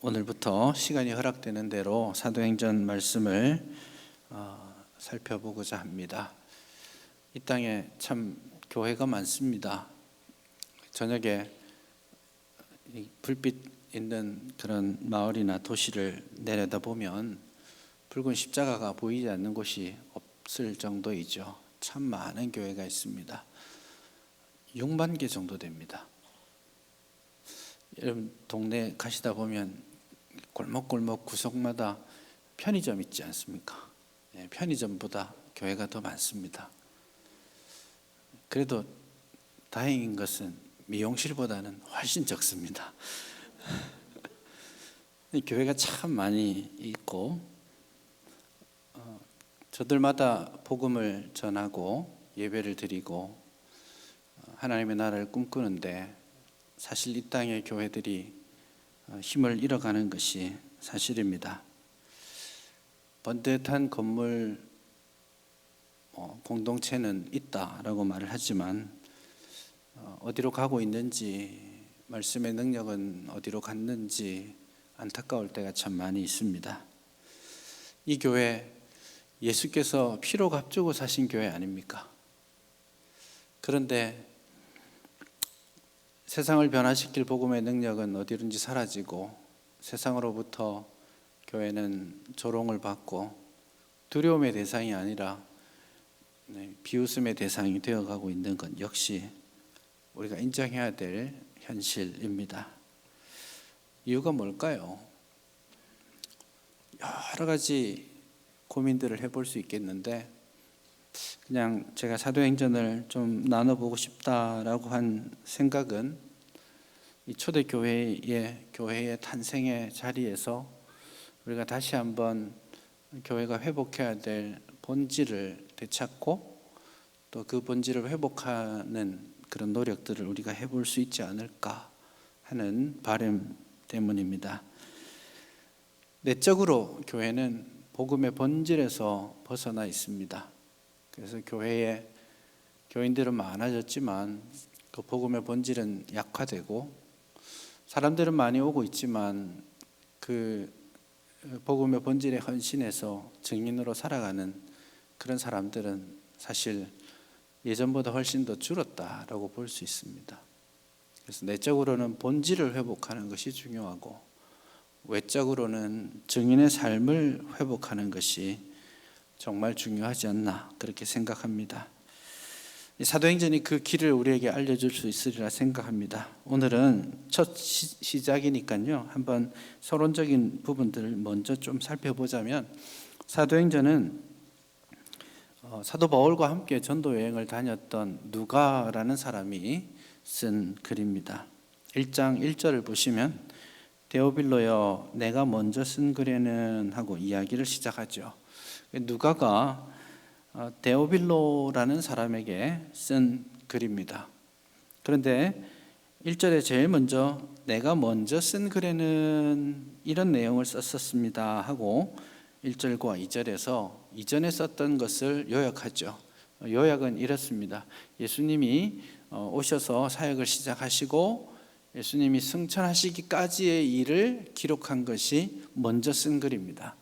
오늘부터 시간이 허락되는 대로 사도행전 말씀을 살펴보고자 합니다. 이 땅에 참 교회가 많습니다. 저녁에 불빛 있는 그런 마을이나 도시를 내려다보면 붉은 십자가가 보이지 않는 곳이 없을 정도이죠. 참 많은 교회가 있습니다. 6만 개 정도 됩니다. 여러분 동네 가시다 보면 골목골목 구석마다 편의점 있지 않습니까? 편의점보다 교회가 더 많습니다. 그래도 다행인 것은 미용실보다는 훨씬 적습니다. 교회가 참 많이 있고 저들마다 복음을 전하고 예배를 드리고 하나님의 나라를 꿈꾸는데 사실 이 땅의 교회들이 힘을 잃어가는 것이 사실입니다. 번듯한 건물 공동체는 있다라고 말을 하지만 어디로 가고 있는지, 말씀의 능력은 어디로 갔는지 안타까울 때가 참 많이 있습니다. 이 교회 예수께서 피로 값주고 사신 교회 아닙니까? 그런데 세상을 변화시킬 복음의 능력은 어디든지 사라지고 세상으로부터 교회는 조롱을 받고 두려움의 대상이 아니라 비웃음의 대상이 되어가고 있는 것 역시 우리가 인정해야 될 현실입니다. 이유가 뭘까요? 여러 가지 고민들을 해볼 수 있겠는데 그냥 제가 사도행전을 좀 나눠보고 싶다라고 한 생각은 이 초대교회의 탄생의 자리에서 우리가 다시 한번 교회가 회복해야 될 본질을 되찾고 또 그 본질을 회복하는 그런 노력들을 우리가 해볼 수 있지 않을까 하는 바람 때문입니다. 내적으로 교회는 복음의 본질에서 벗어나 있습니다. 그래서 교회에 교인들은 많아졌지만 그 복음의 본질은 약화되고 사람들은 많이 오고 있지만 그 복음의 본질에 헌신해서 증인으로 살아가는 그런 사람들은 사실 예전보다 훨씬 더 줄었다라고 볼 수 있습니다. 그래서 내적으로는 본질을 회복하는 것이 중요하고 외적으로는 증인의 삶을 회복하는 것이 정말 중요하지 않나 그렇게 생각합니다. 사도행전이 그 길을 우리에게 알려줄 수 있으리라 생각합니다. 오늘은 첫 시작이니까요. 한번 서론적인 부분들을 먼저 좀 살펴보자면 사도행전은 사도 바울과 함께 전도 여행을 다녔던 누가라는 사람이 쓴 글입니다. 1장 1절을 보시면 데오빌로여 내가 먼저 쓴 글에는 하고 이야기를 시작하죠. 누가가 데오빌로라는 사람에게 쓴 글입니다. 그런데 1절에 제일 먼저 내가 먼저 쓴 글에는 이런 내용을 썼습니다 하고 1절과 2절에서 이전에 썼던 것을 요약하죠. 요약은 이렇습니다. 예수님이 오셔서 사역을 시작하시고 예수님이 승천하시기까지의 일을 기록한 것이 먼저 쓴 글입니다.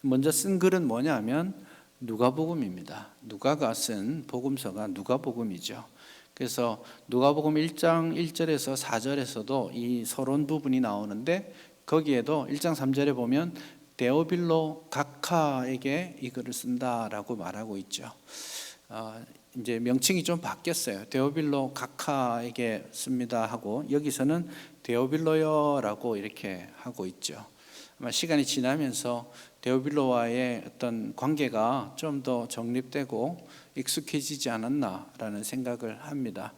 먼저 쓴 글은 뭐냐면 누가복음입니다. 누가가 쓴 복음서가 누가복음이죠. 그래서 누가복음 1장 1절에서 4절에서도 이 서론 부분이 나오는데 거기에도 1장 3절에 보면 데오빌로 각하에게 이 글을 쓴다라고 말하고 있죠. 이제 명칭이 좀 바뀌었어요. 데오빌로 각하에게 씁니다 하고 여기서는 데오빌로여라고 이렇게 하고 있죠. 아마 시간이 지나면서 데오빌로와의 어떤 관계가 좀 더 정립되고 익숙해지지 않았나라는 생각을 합니다.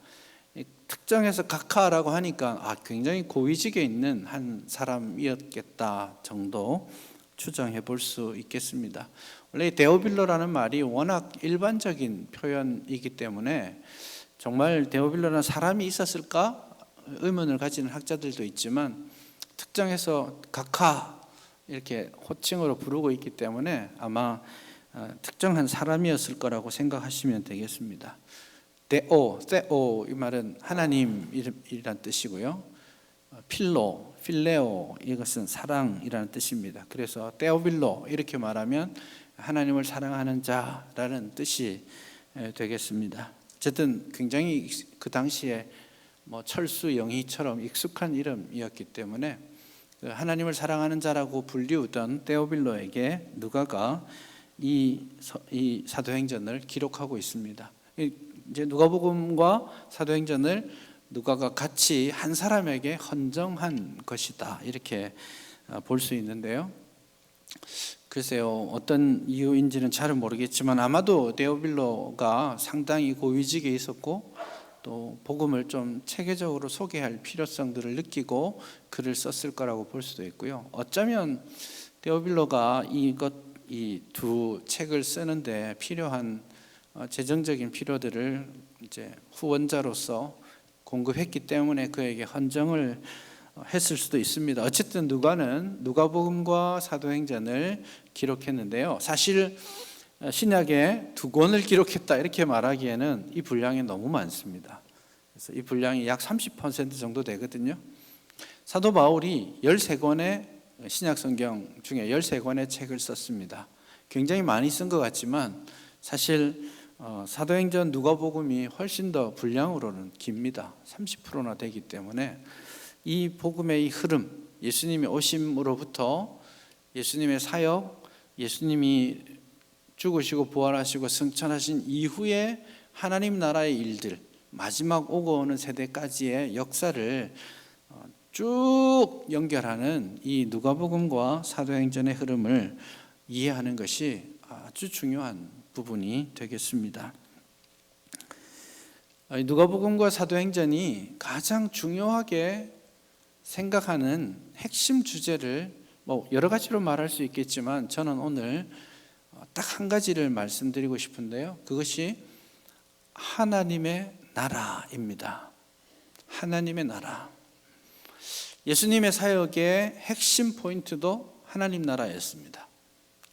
특정해서 각하라고 하니까 굉장히 고위직에 있는 한 사람이었겠다 정도 추정해 볼 수 있겠습니다. 원래 데오빌로라는 말이 워낙 일반적인 표현이기 때문에 정말 데오빌로라는 사람이 있었을까 의문을 가지는 학자들도 있지만 특정해서 각하 이렇게 호칭으로 부르고 있기 때문에 아마 특정한 사람이었을 거라고 생각하시면 되겠습니다. 데오 이 말은 하나님이란 뜻이고요. 필레오 이것은 사랑이라는 뜻입니다. 그래서 테오빌로 이렇게 말하면 하나님을 사랑하는 자라는 뜻이 되겠습니다. 어쨌든 굉장히 그 당시에 철수 영희처럼 익숙한 이름이었기 때문에 하나님을 사랑하는 자라고 불리우던 테오빌로에게 누가가 이 사도행전을 기록하고 있습니다. 이제 누가복음과 사도행전을 누가가 같이 한 사람에게 헌정한 것이다 이렇게 볼 수 있는데요. 글쎄요, 어떤 이유인지는 잘 모르겠지만 아마도 데오빌로가 상당히 고위직에 있었고 또 복음을 좀 체계적으로 소개할 필요성들을 느끼고 글을 썼을 거라고 볼 수도 있고요. 어쩌면 데오빌로가 이 두 책을 쓰는데 필요한 재정적인 필요들을 이제 후원자로서 공급했기 때문에 그에게 헌정을 했을 수도 있습니다. 어쨌든 누가는 누가복음과 사도행전을 기록했는데요. 사실 신약에 두 권을 기록했다 이렇게 말하기에는 이 분량이 너무 많습니다. 그래서 이 분량이 약 30% 정도 되거든요. 사도 바울이 13권의 신약 성경 중에 13권의 책을 썼습니다. 굉장히 많이 쓴 것 같지만 사실 사도행전 누가복음이 훨씬 더 분량으로는 깁니다. 30%나 되기 때문에 이 복음의 이 흐름, 예수님이 오심으로부터 예수님의 사역, 예수님이 죽으시고 부활하시고 승천하신 이후에 하나님 나라의 일들, 마지막 오고 오는 세대까지의 역사를 쭉 연결하는 이 누가복음과 사도행전의 흐름을 이해하는 것이 아주 중요한 부분이 되겠습니다. 누가복음과 사도행전이 가장 중요하게 생각하는 핵심 주제를 여러 가지로 말할 수 있겠지만 저는 오늘 딱 한 가지를 말씀드리고 싶은데요. 그것이 하나님의 나라입니다. 하나님의 나라. 예수님의 사역의 핵심 포인트도 하나님 나라였습니다.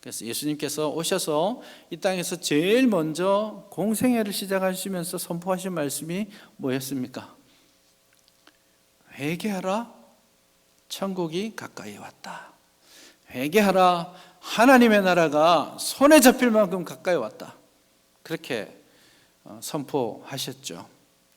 그래서 예수님께서 오셔서 이 땅에서 제일 먼저 공생애를 시작하시면서 선포하신 말씀이 뭐였습니까? 회개하라, 천국이 가까이 왔다. 회개하라, 하나님의 나라가 손에 잡힐 만큼 가까이 왔다. 그렇게 선포하셨죠.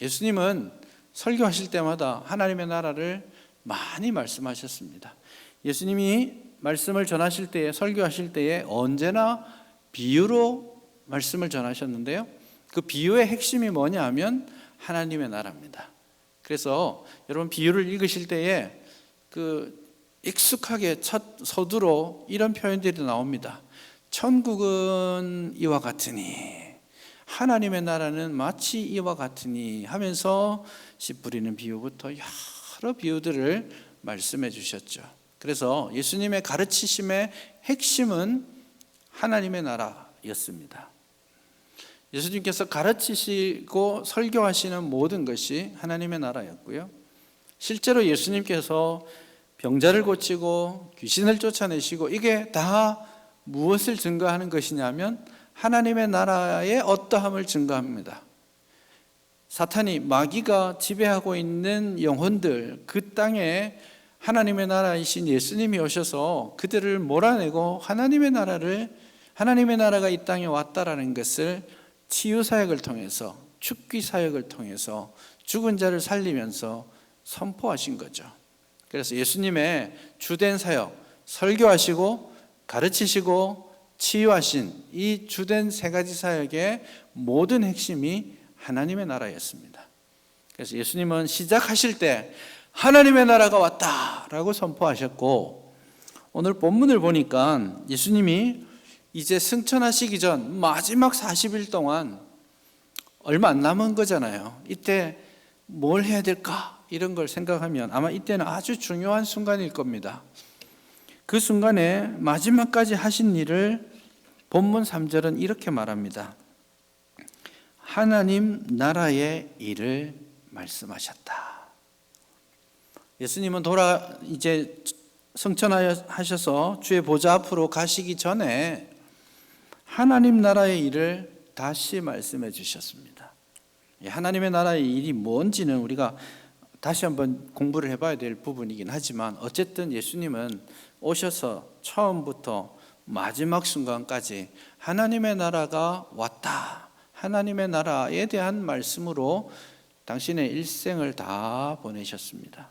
예수님은 설교하실 때마다 하나님의 나라를 많이 말씀하셨습니다. 예수님이 말씀을 전하실 때에, 설교하실 때에 언제나 비유로 말씀을 전하셨는데요. 그 비유의 핵심이 뭐냐 하면 하나님의 나라입니다. 그래서 여러분 비유를 읽으실 때에 익숙하게 첫 서두로 이런 표현들이 나옵니다. 천국은 이와 같으니, 하나님의 나라는 마치 이와 같으니 하면서 씨 뿌리는 비유부터 여러 비유들을 말씀해 주셨죠. 그래서 예수님의 가르치심의 핵심은 하나님의 나라였습니다. 예수님께서 가르치시고 설교하시는 모든 것이 하나님의 나라였고요. 실제로 예수님께서 병자를 고치고 귀신을 쫓아내시고 이게 다 무엇을 증거하는 것이냐면 하나님의 나라의 어떠함을 증거합니다. 사탄이, 마귀가 지배하고 있는 영혼들, 그 땅에 하나님의 나라이신 예수님이 오셔서 그들을 몰아내고 하나님의 나라가 이 땅에 왔다라는 것을 치유 사역을 통해서, 축기 사역을 통해서 죽은 자를 살리면서 선포하신 거죠. 그래서 예수님의 주된 사역, 설교하시고 가르치시고 치유하신 이 주된 세 가지 사역의 모든 핵심이 하나님의 나라였습니다. 그래서 예수님은 시작하실 때 하나님의 나라가 왔다라고 선포하셨고, 오늘 본문을 보니까 예수님이 이제 승천하시기 전 마지막 40일 동안 얼마 안 남은 거잖아요. 이때 뭘 해야 될까? 이런 걸 생각하면 아마 이때는 아주 중요한 순간일 겁니다. 그 순간에 마지막까지 하신 일을 본문 3절은 이렇게 말합니다. 하나님 나라의 일을 말씀하셨다. 예수님은 이제 승천하셔서 주의 보좌 앞으로 가시기 전에 하나님 나라의 일을 다시 말씀해 주셨습니다. 하나님의 나라의 일이 뭔지는 우리가 다시 한번 공부를 해봐야 될 부분이긴 하지만 어쨌든 예수님은 오셔서 처음부터 마지막 순간까지 하나님의 나라가 왔다, 하나님의 나라에 대한 말씀으로 당신의 일생을 다 보내셨습니다.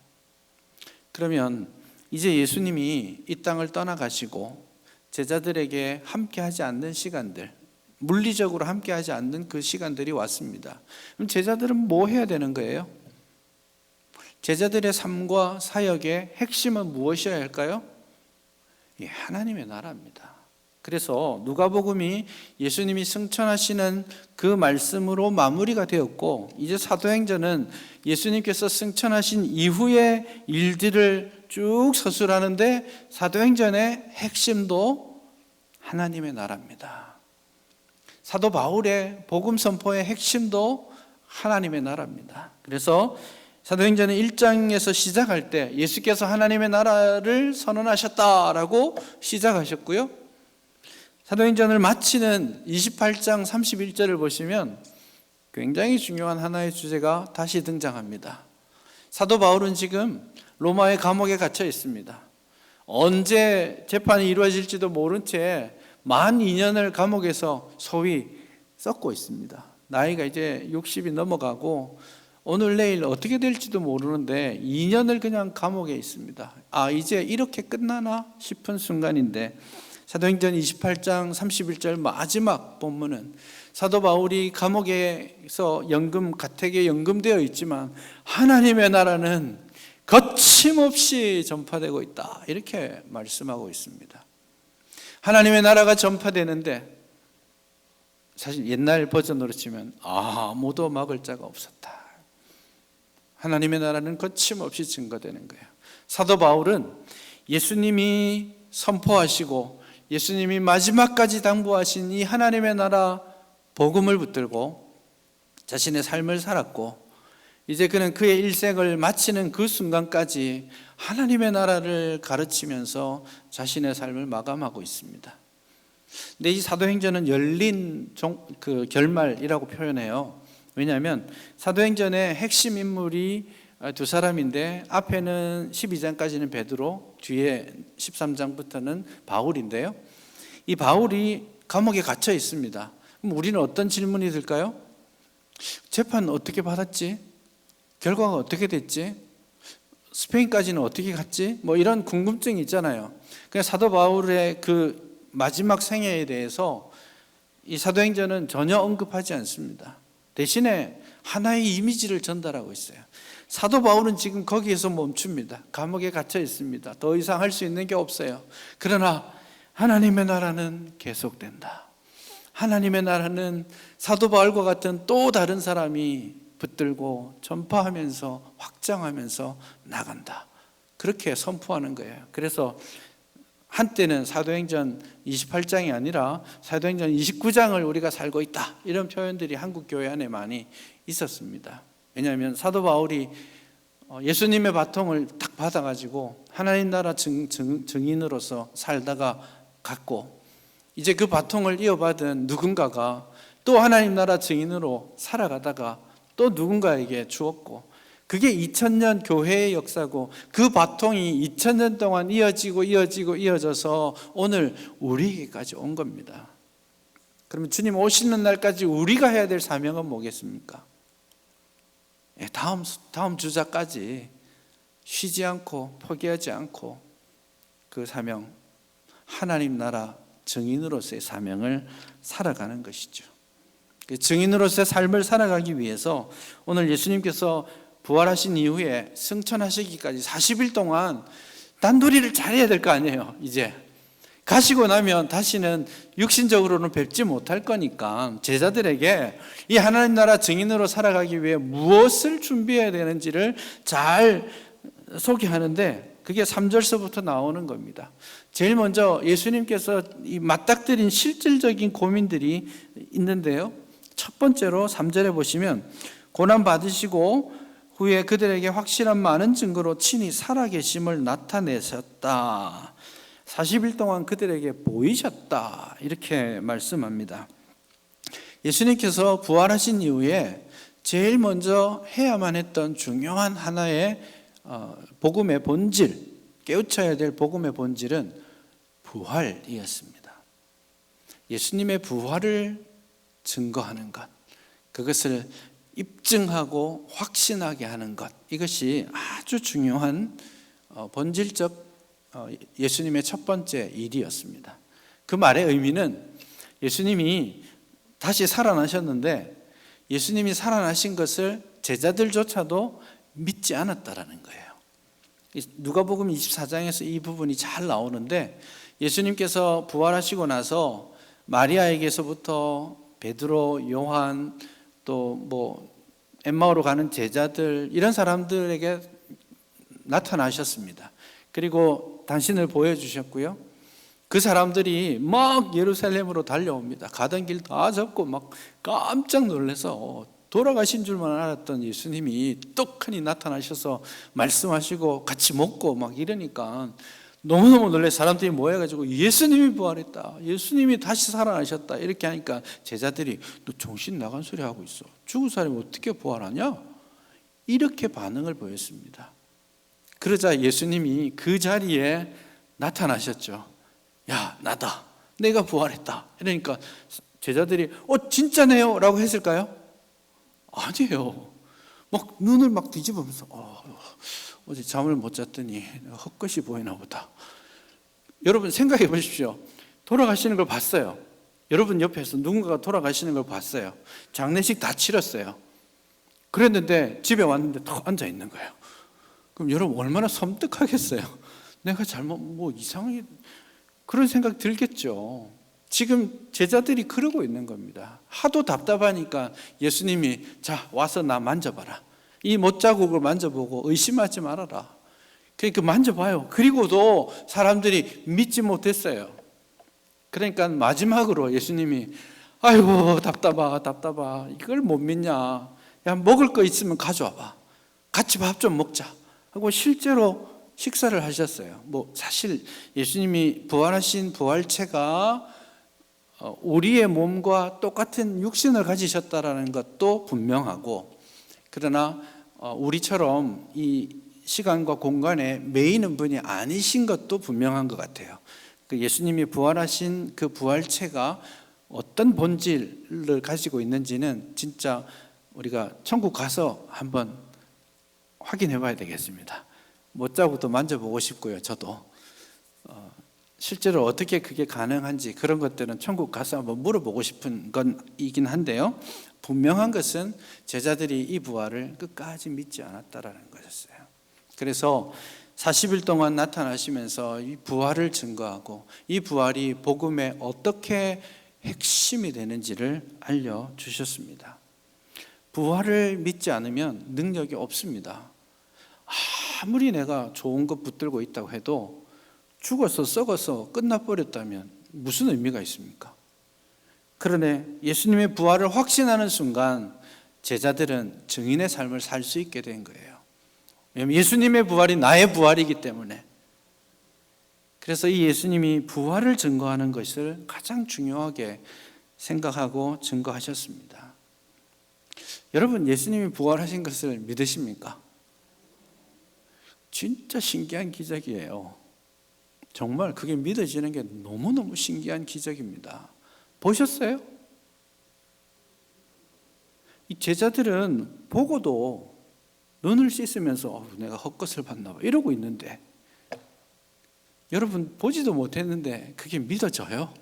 그러면 이제 예수님이 이 땅을 떠나가시고 제자들에게 함께하지 않는 시간들, 물리적으로 함께하지 않는 그 시간들이 왔습니다. 그럼 제자들은 뭐 해야 되는 거예요? 제자들의 삶과 사역의 핵심은 무엇이어야 할까요? 예, 하나님의 나라입니다. 그래서 누가복음이 예수님이 승천하시는 그 말씀으로 마무리가 되었고, 이제 사도행전은 예수님께서 승천하신 이후의 일들을 쭉 서술하는데 사도행전의 핵심도 하나님의 나라입니다. 사도 바울의 복음 선포의 핵심도 하나님의 나라입니다. 그래서 사도행전은 1장에서 시작할 때 예수께서 하나님의 나라를 선언하셨다라고 시작하셨고요. 사도행전을 마치는 28장 31절을 보시면 굉장히 중요한 하나의 주제가 다시 등장합니다. 사도 바울은 지금 로마의 감옥에 갇혀 있습니다. 언제 재판이 이루어질지도 모른 채 만 2년을 감옥에서 소위 썩고 있습니다. 나이가 이제 60이 넘어가고 오늘 내일 어떻게 될지도 모르는데 2년을 그냥 감옥에 있습니다. 이제 이렇게 끝나나 싶은 순간인데, 사도행전 28장 31절 마지막 본문은 사도 바울이 감옥에서 가택에 연금되어 있지만 하나님의 나라는 거침없이 전파되고 있다, 이렇게 말씀하고 있습니다. 하나님의 나라가 전파되는데 사실 옛날 버전으로 치면 아무도 막을 자가 없었다. 하나님의 나라는 거침없이 증거되는 거예요. 사도 바울은 예수님이 선포하시고 예수님이 마지막까지 당부하신 이 하나님의 나라 복음을 붙들고 자신의 삶을 살았고, 이제 그는 그의 일생을 마치는 그 순간까지 하나님의 나라를 가르치면서 자신의 삶을 마감하고 있습니다. 근데 이 사도행전은 열린 결말이라고 표현해요. 왜냐하면 사도행전의 핵심 인물이 두 사람인데, 앞에는 12장까지는 베드로, 뒤에 13장부터는 바울인데요. 이 바울이 감옥에 갇혀 있습니다. 그럼 우리는 어떤 질문이 들까요? 재판 어떻게 받았지? 결과가 어떻게 됐지? 스페인까지는 어떻게 갔지? 이런 궁금증이 있잖아요. 그냥 사도 바울의 그 마지막 생애에 대해서 이 사도행전은 전혀 언급하지 않습니다. 대신에 하나의 이미지를 전달하고 있어요. 사도 바울은 지금 거기에서 멈춥니다. 감옥에 갇혀 있습니다. 더 이상 할 수 있는 게 없어요. 그러나 하나님의 나라는 계속된다. 하나님의 나라는 사도 바울과 같은 또 다른 사람이 붙들고 전파하면서 확장하면서 나간다. 그렇게 선포하는 거예요. 그래서 한때는 사도행전 28장이 아니라 사도행전 29장을 우리가 살고 있다, 이런 표현들이 한국 교회 안에 많이 있었습니다. 왜냐하면 사도 바울이 예수님의 바통을 딱 받아가지고 하나님 나라 증인으로서 살다가 갔고, 이제 그 바통을 이어받은 누군가가 또 하나님 나라 증인으로 살아가다가 또 누군가에게 주었고, 그게 2000년 교회의 역사고, 그 바통이 2000년 동안 이어져서 오늘 우리에게까지 온 겁니다. 그러면 주님 오시는 날까지 우리가 해야 될 사명은 뭐겠습니까? 다음 주자까지 쉬지 않고 포기하지 않고 그 사명, 하나님 나라 증인으로서의 사명을 살아가는 것이죠. 증인으로서의 삶을 살아가기 위해서 오늘 예수님께서 부활하신 이후에 승천하시기까지 40일 동안 단도리를 잘해야 될 거 아니에요. 이제 가시고 나면 다시는 육신적으로는 뵙지 못할 거니까 제자들에게 이 하나님 나라 증인으로 살아가기 위해 무엇을 준비해야 되는지를 잘 소개하는데, 그게 3절서부터 나오는 겁니다. 제일 먼저 예수님께서 이 맞닥뜨린 실질적인 고민들이 있는데요. 첫 번째로 3절에 보시면 고난 받으시고 후에 그들에게 확실한 많은 증거로 친히 살아계심을 나타내셨다. 40일 동안 그들에게 보이셨다, 이렇게 말씀합니다. 예수님께서 부활하신 이후에 제일 먼저 해야만 했던 중요한 하나의 복음의 본질, 깨우쳐야 될 복음의 본질은 부활이었습니다. 예수님의 부활을 증거하는 것, 그것을 입증하고 확신하게 하는 것, 이것이 아주 중요한 본질적 예수님의 첫 번째 일이었습니다. 그 말의 의미는 예수님이 다시 살아나셨는데 예수님이 살아나신 것을 제자들조차도 믿지 않았다라는 거예요. 누가복음 24장에서 이 부분이 잘 나오는데, 예수님께서 부활하시고 나서 마리아에게서부터 베드로, 요한, 또 엠마오로 가는 제자들, 이런 사람들에게 나타나셨습니다. 그리고 당신을 보여주셨고요. 그 사람들이 막 예루살렘으로 달려옵니다. 가던 길 다 잡고 막 깜짝 놀라서 돌아가신 줄만 알았던 예수님이 떡하니 나타나셔서 말씀하시고 같이 먹고 막 이러니까 너무너무 놀래 사람들이 모여가지고 예수님이 부활했다, 예수님이 다시 살아나셨다, 이렇게 하니까 제자들이 너 정신 나간 소리 하고 있어, 죽은 사람이 어떻게 부활하냐, 이렇게 반응을 보였습니다. 그러자 예수님이 그 자리에 나타나셨죠. 야, 나다, 내가 부활했다. 이러니까 제자들이 진짜네요 라고 했을까요? 아니에요. 막 눈을 막 뒤집으면서 어제 잠을 못 잤더니 헛것이 보이나 보다. 여러분 생각해 보십시오. 돌아가시는 걸 봤어요. 여러분 옆에서 누군가가 돌아가시는 걸 봤어요. 장례식 다 치렀어요. 그랬는데 집에 왔는데 탁 앉아 있는 거예요. 그럼 여러분 얼마나 섬뜩하겠어요. 내가 잘못 이상하게, 그런 생각 들겠죠. 지금 제자들이 그러고 있는 겁니다. 하도 답답하니까 예수님이 자 와서 나 만져봐라, 이 못자국을 만져보고 의심하지 말아라. 그러니까 만져봐요. 그리고도 사람들이 믿지 못했어요. 그러니까 마지막으로 예수님이 아이고 답답하, 이걸 못 믿냐, 야 먹을 거 있으면 가져와봐, 같이 밥 좀 먹자 하고 실제로 식사를 하셨어요. 사실 예수님이 부활하신 부활체가 우리의 몸과 똑같은 육신을 가지셨다라는 것도 분명하고, 그러나 우리처럼 이 시간과 공간에 매이는 분이 아니신 것도 분명한 것 같아요. 예수님이 부활하신 그 부활체가 어떤 본질을 가지고 있는지는 진짜 우리가 천국 가서 한번 확인해 봐야 되겠습니다. 못자국도 만져보고 싶고요. 저도 실제로 어떻게 그게 가능한지 그런 것들은 천국 가서 한번 물어보고 싶은 건이긴 한데요, 분명한 것은 제자들이 이 부활을 끝까지 믿지 않았다라는 것이었어요. 그래서 40일 동안 나타나시면서 이 부활을 증거하고 이 부활이 복음의 어떻게 핵심이 되는지를 알려주셨습니다. 부활을 믿지 않으면 능력이 없습니다. 아무리 내가 좋은 것 붙들고 있다고 해도 죽어서 썩어서 끝나버렸다면 무슨 의미가 있습니까? 그러네 예수님의 부활을 확신하는 순간 제자들은 증인의 삶을 살 수 있게 된 거예요. 왜냐하면 예수님의 부활이 나의 부활이기 때문에. 그래서 이 예수님이 부활을 증거하는 것을 가장 중요하게 생각하고 증거하셨습니다. 여러분, 예수님이 부활하신 것을 믿으십니까? 진짜 신기한 기적이에요. 정말 그게 믿어지는 게 너무너무 신기한 기적입니다. 보셨어요? 이 제자들은 보고도 눈을 씻으면서 내가 헛것을 봤나 봐 이러고 있는데, 여러분 보지도 못했는데 그게 믿어져요?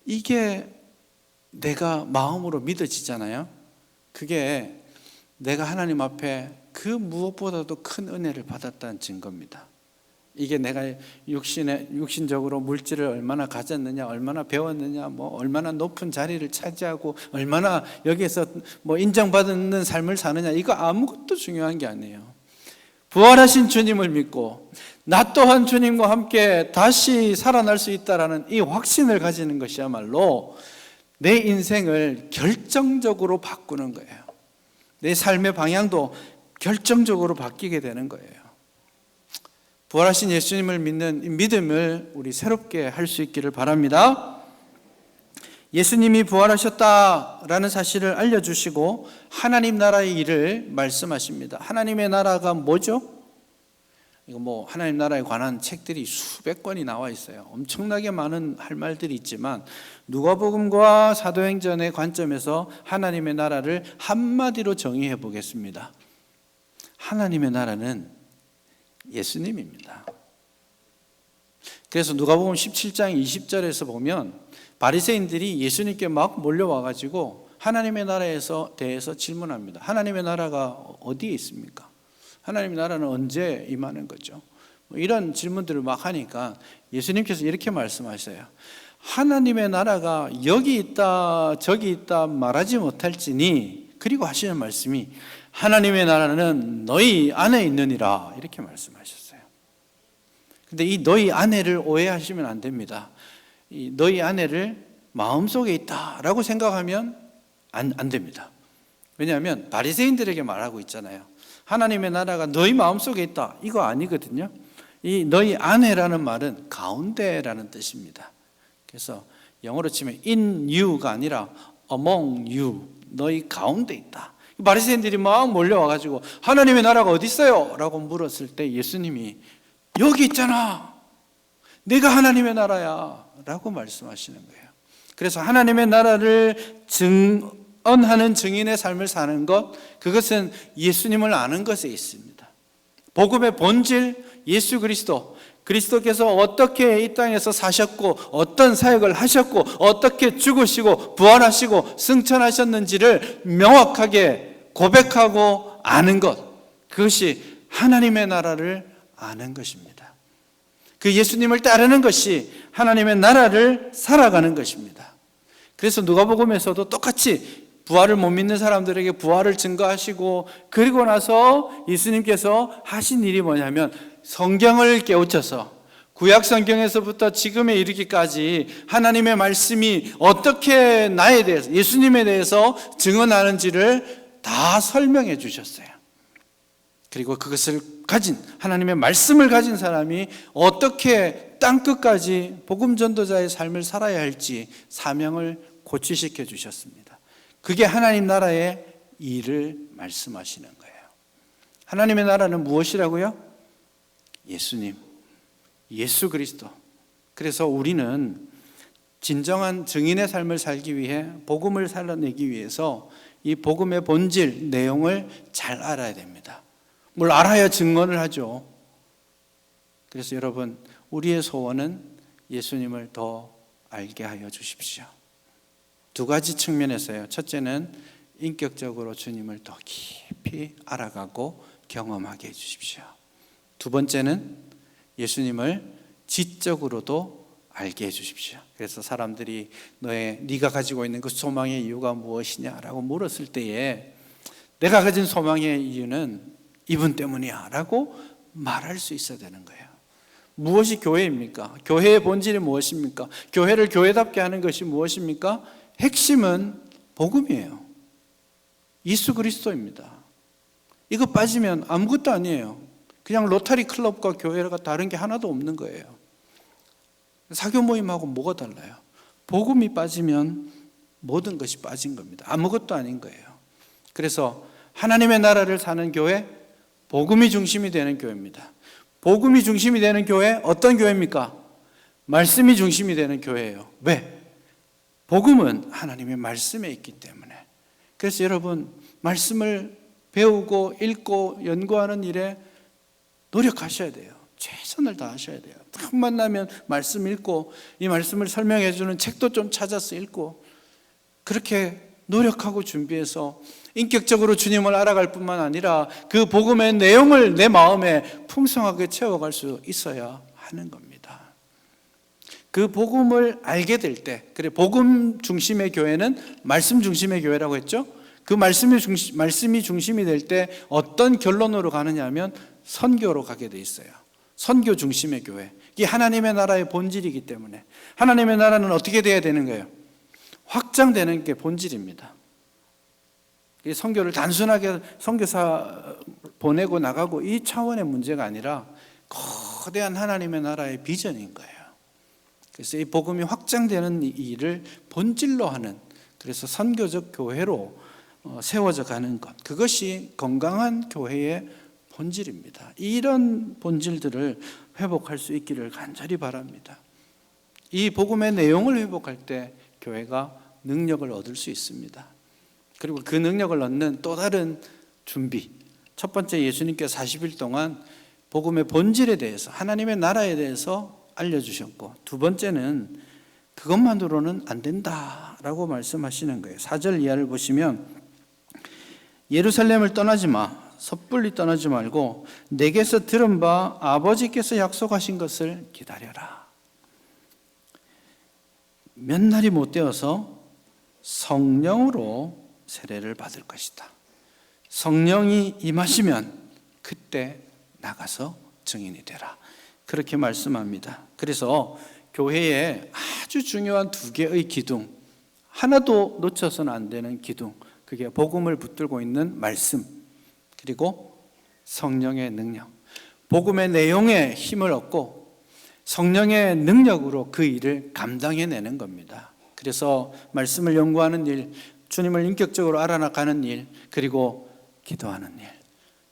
이게 내가 마음으로 믿어지잖아요. 그게 내가 하나님 앞에 그 무엇보다도 큰 은혜를 받았다는 증거입니다. 이게 내가 육신적으로 물질을 얼마나 가졌느냐, 얼마나 배웠느냐, 얼마나 높은 자리를 차지하고 얼마나 여기에서 인정받는 삶을 사느냐, 이거 아무것도 중요한 게 아니에요. 부활하신 주님을 믿고 나 또한 주님과 함께 다시 살아날 수 있다라는 이 확신을 가지는 것이야말로 내 인생을 결정적으로 바꾸는 거예요. 내 삶의 방향도 결정적으로 바뀌게 되는 거예요. 부활하신 예수님을 믿는 이 믿음을 우리 새롭게 할 수 있기를 바랍니다. 예수님이 부활하셨다라는 사실을 알려주시고 하나님 나라의 일을 말씀하십니다. 하나님의 나라가 뭐죠? 이거 하나님 나라에 관한 책들이 수백 권이 나와 있어요. 엄청나게 많은 할 말들이 있지만 누가복음과 사도행전의 관점에서 하나님의 나라를 한마디로 정의해 보겠습니다. 하나님의 나라는 예수님입니다. 그래서 누가복음 17장 20절에서 보면 바리새인들이 예수님께 막 몰려와가지고 하나님의 나라에서 대해서 질문합니다. 하나님의 나라가 어디에 있습니까? 하나님의 나라는 언제 임하는 거죠? 이런 질문들을 막 하니까 예수님께서 이렇게 말씀하셔요. 하나님의 나라가 여기 있다 저기 있다 말하지 못할지니, 그리고 하시는 말씀이 하나님의 나라는 너희 안에 있느니라, 이렇게 말씀하셨어요. 근데 이 너희 안에를 오해하시면 안 됩니다. 이 너희 안에를 마음속에 있다라고 생각하면 안 됩니다. 왜냐하면 바리새인들에게 말하고 있잖아요. 하나님의 나라가 너희 마음속에 있다, 이거 아니거든요. 이 너희 안에라는 말은 가운데라는 뜻입니다. 그래서 영어로 치면 in you가 아니라 among you, 너희 가운데 있다. 바리새인들이 막 몰려와가지고 하나님의 나라가 어디 있어요? 라고 물었을 때 예수님이 여기 있잖아, 내가 하나님의 나라야 라고 말씀하시는 거예요. 그래서 하나님의 나라를 증언하는 증인의 삶을 사는 것, 그것은 예수님을 아는 것에 있습니다. 복음의 본질, 예수 그리스도, 그리스도께서 어떻게 이 땅에서 사셨고 어떤 사역을 하셨고 어떻게 죽으시고 부활하시고 승천하셨는지를 명확하게 고백하고 아는 것, 그것이 하나님의 나라를 아는 것입니다. 그 예수님을 따르는 것이 하나님의 나라를 살아가는 것입니다. 그래서 누가복음에서도 똑같이 부활을 못 믿는 사람들에게 부활을 증거하시고, 그리고 나서 예수님께서 하신 일이 뭐냐면 성경을 깨우쳐서 구약 성경에서부터 지금에 이르기까지 하나님의 말씀이 어떻게 나에 대해서, 예수님에 대해서 증언하는지를 다 설명해 주셨어요. 그리고 그것을 가진, 하나님의 말씀을 가진 사람이 어떻게 땅끝까지 복음 전도자의 삶을 살아야 할지 사명을 고취시켜 주셨습니다. 그게 하나님 나라의 일을 말씀하시는 거예요. 하나님의 나라는 무엇이라고요? 예수님, 예수 그리스도. 그래서 우리는 진정한 증인의 삶을 살기 위해, 복음을 살려내기 위해서 이 복음의 본질, 내용을 잘 알아야 됩니다. 뭘 알아야 증언을 하죠. 그래서 여러분, 우리의 소원은 예수님을 더 알게 하여 주십시오. 두 가지 측면에서요. 첫째는 인격적으로 주님을 더 깊이 알아가고 경험하게 해 주십시오. 두 번째는 예수님을 지적으로도 알게 해 주십시오. 그래서 사람들이 네가 가지고 있는 그 소망의 이유가 무엇이냐라고 물었을 때에 내가 가진 소망의 이유는 이분 때문이야 라고 말할 수 있어야 되는 거예요. 무엇이 교회입니까? 교회의 본질이 무엇입니까? 교회를 교회답게 하는 것이 무엇입니까? 핵심은 복음이에요. 예수 그리스도입니다. 이거 빠지면 아무것도 아니에요. 그냥 로터리 클럽과 교회가 다른 게 하나도 없는 거예요. 사교 모임하고 뭐가 달라요? 복음이 빠지면 모든 것이 빠진 겁니다. 아무것도 아닌 거예요. 그래서 하나님의 나라를 사는 교회, 복음이 중심이 되는 교회입니다. 복음이 중심이 되는 교회, 어떤 교회입니까? 말씀이 중심이 되는 교회예요. 왜? 복음은 하나님의 말씀에 있기 때문에. 그래서 여러분, 말씀을 배우고 읽고 연구하는 일에 노력하셔야 돼요. 최선을 다하셔야 돼요. 딱 만나면 말씀 읽고, 이 말씀을 설명해 주는 책도 좀 찾아서 읽고, 그렇게 노력하고 준비해서 인격적으로 주님을 알아갈 뿐만 아니라 그 복음의 내용을 내 마음에 풍성하게 채워갈 수 있어야 하는 겁니다. 그 복음을 알게 될 때, 그래, 복음 중심의 교회는 말씀 중심의 교회라고 했죠. 그 말씀이 중심이 될 때 어떤 결론으로 가느냐 하면 선교로 가게 돼 있어요. 선교 중심의 교회. 이게 하나님의 나라의 본질이기 때문에. 하나님의 나라는 어떻게 돼야 되는 거예요? 확장되는 게 본질입니다. 이 선교를 단순하게 선교사 보내고 나가고 이 차원의 문제가 아니라 거대한 하나님의 나라의 비전인 거예요. 그래서 이 복음이 확장되는 이 일을 본질로 하는, 그래서 선교적 교회로 세워져 가는 것, 그것이 건강한 교회의 본질입니다. 이런 본질들을 회복할 수 있기를 간절히 바랍니다. 이 복음의 내용을 회복할 때 교회가 능력을 얻을 수 있습니다. 그리고 그 능력을 얻는 또 다른 준비, 첫 번째, 예수님께서 40일 동안 복음의 본질에 대해서, 하나님의 나라에 대해서 알려주셨고, 두 번째는 그것만으로는 안 된다라고 말씀하시는 거예요. 4절 이하를 보시면 예루살렘을 떠나지 마, 섣불리 떠나지 말고 내게서 들은 바 아버지께서 약속하신 것을 기다려라. 몇 날이 못 되어서 성령으로 세례를 받을 것이다. 성령이 임하시면 그때 나가서 증인이 되라. 그렇게 말씀합니다. 그래서 교회에 아주 중요한 두 개의 기둥, 하나도 놓쳐서는 안 되는 기둥, 그게 복음을 붙들고 있는 말씀, 그리고 성령의 능력. 복음의 내용에 힘을 얻고 성령의 능력으로 그 일을 감당해내는 겁니다. 그래서 말씀을 연구하는 일, 주님을 인격적으로 알아나가는 일, 그리고 기도하는 일,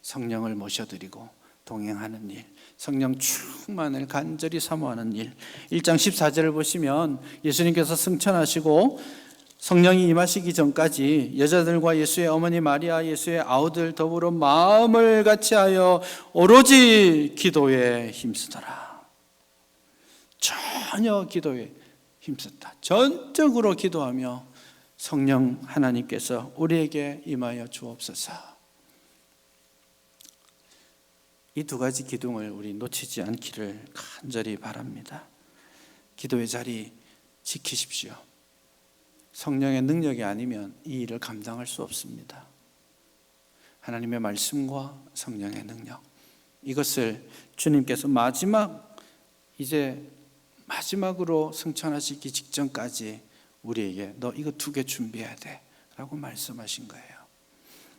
성령을 모셔드리고 동행하는 일, 성령 충만을 간절히 사모하는 일. 1장 14절을 보시면 예수님께서 승천하시고 성령이 임하시기 전까지 여자들과 예수의 어머니 마리아, 예수의 아우들 더불어 마음을 같이하여 오로지 기도에 힘쓰더라. 전혀 기도에 힘썼다. 전적으로 기도하며 성령 하나님께서 우리에게 임하여 주옵소서. 이 두 가지 기둥을 우리 놓치지 않기를 간절히 바랍니다. 기도의 자리 지키십시오. 성령의 능력이 아니면 이 일을 감당할 수 없습니다. 하나님의 말씀과 성령의 능력, 이것을 주님께서 이제 마지막으로 승천하시기 직전까지 우리에게 너 이거 두 개 준비해야 돼 라고 말씀하신 거예요.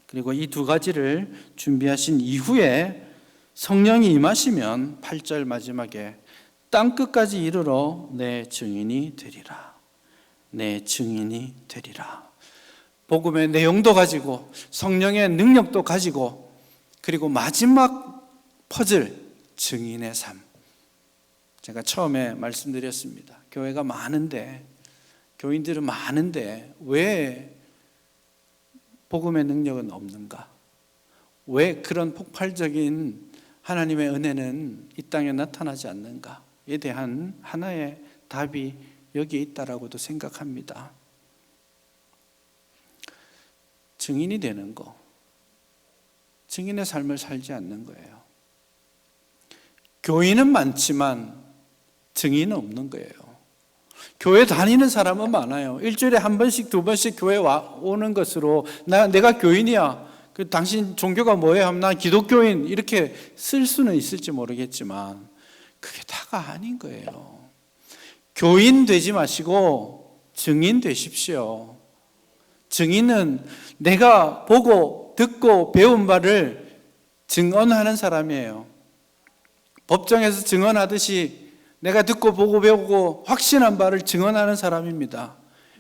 그리고 이 두 가지를 준비하신 이후에 성령이 임하시면 8절 마지막에 땅끝까지 이르러 내 증인이 되리라. 내 증인이 되리라. 복음의 내용도 가지고 성령의 능력도 가지고, 그리고 마지막 퍼즐, 증인의 삶. 제가 처음에 말씀드렸습니다. 교회가 많은데, 교인들은 많은데 왜 복음의 능력은 없는가? 왜 그런 폭발적인 하나님의 은혜는 이 땅에 나타나지 않는가에 대한 하나의 답이 여기에 있다라고도 생각합니다. 증인이 되는 거, 증인의 삶을 살지 않는 거예요. 교인은 많지만 증인은 없는 거예요. 교회 다니는 사람은 많아요. 일주일에 한 번씩 두 번씩 교회 오는 것으로 내가 교인이야, 당신 종교가 뭐예요? 하면 난 기독교인, 이렇게 쓸 수는 있을지 모르겠지만 그게 다가 아닌 거예요. 교인 되지 마시고 증인 되십시오. 증인은 내가 보고 듣고 배운 바를 증언하는 사람이에요. 법정에서 증언하듯이 내가 듣고 보고 배우고 확신한 바를 증언하는 사람입니다.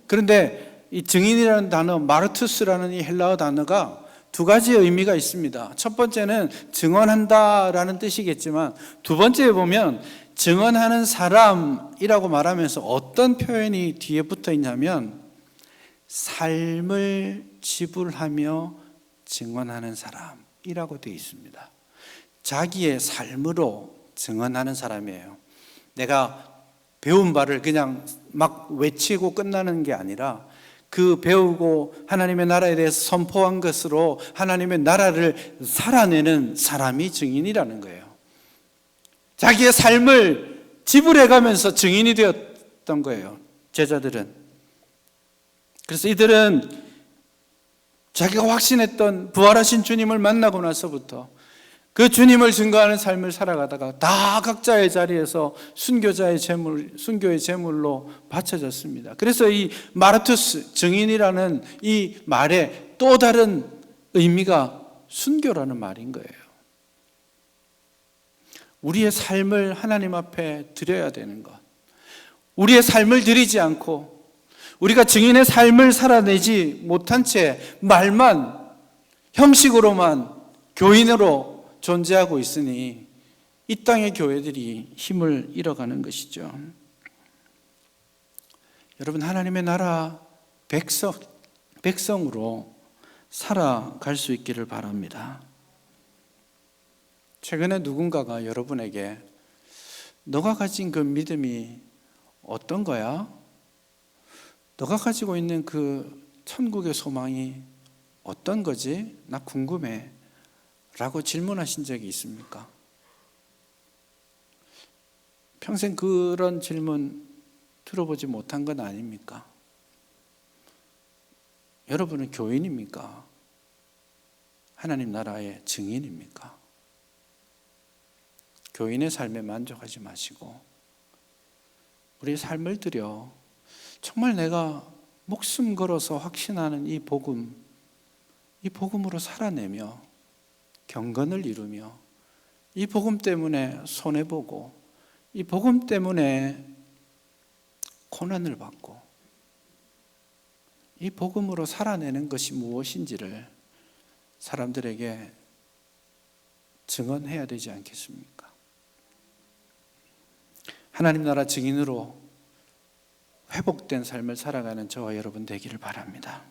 그런데 이 증인이라는 단어, 마르투스라는 이 헬라어 단어가 두 가지 의미가 있습니다. 첫 번째는 증언한다라는 뜻이겠지만, 두 번째에 보면 증언하는 사람이라고 말하면서 어떤 표현이 뒤에 붙어 있냐면 삶을 지불하며 증언하는 사람이라고 되어 있습니다. 자기의 삶으로 증언하는 사람이에요. 내가 배운 바를 그냥 막 외치고 끝나는 게 아니라 그 배우고 하나님의 나라에 대해서 선포한 것으로 하나님의 나라를 살아내는 사람이 증인이라는 거예요. 자기의 삶을 지불해가면서 증인이 되었던 거예요, 제자들은. 그래서 이들은 자기가 확신했던 부활하신 주님을 만나고 나서부터 그 주님을 증거하는 삶을 살아가다가 다 각자의 자리에서 순교의 제물로 바쳐졌습니다. 그래서 이 마르투스, 증인이라는 이 말에 또 다른 의미가 순교라는 말인 거예요. 우리의 삶을 하나님 앞에 드려야 되는 것, 우리의 삶을 드리지 않고 우리가 증인의 삶을 살아내지 못한 채 말만, 형식으로만 교인으로 존재하고 있으니 이 땅의 교회들이 힘을 잃어가는 것이죠. 여러분, 하나님의 나라 백성으로 살아갈 수 있기를 바랍니다. 최근에 누군가가 여러분에게 너가 가진 그 믿음이 어떤 거야? 너가 가지고 있는 그 천국의 소망이 어떤 거지? 나 궁금해 라고 질문하신 적이 있습니까? 평생 그런 질문 들어보지 못한 건 아닙니까? 여러분은 교인입니까? 하나님 나라의 증인입니까? 교인의 삶에 만족하지 마시고 우리의 삶을 들여 정말 내가 목숨 걸어서 확신하는 이 복음으로 살아내며 경건을 이루며 이 복음 때문에 손해보고 이 복음 때문에 고난을 받고 이 복음으로 살아내는 것이 무엇인지를 사람들에게 증언해야 되지 않겠습니까? 하나님 나라 증인으로 회복된 삶을 살아가는 저와 여러분 되기를 바랍니다.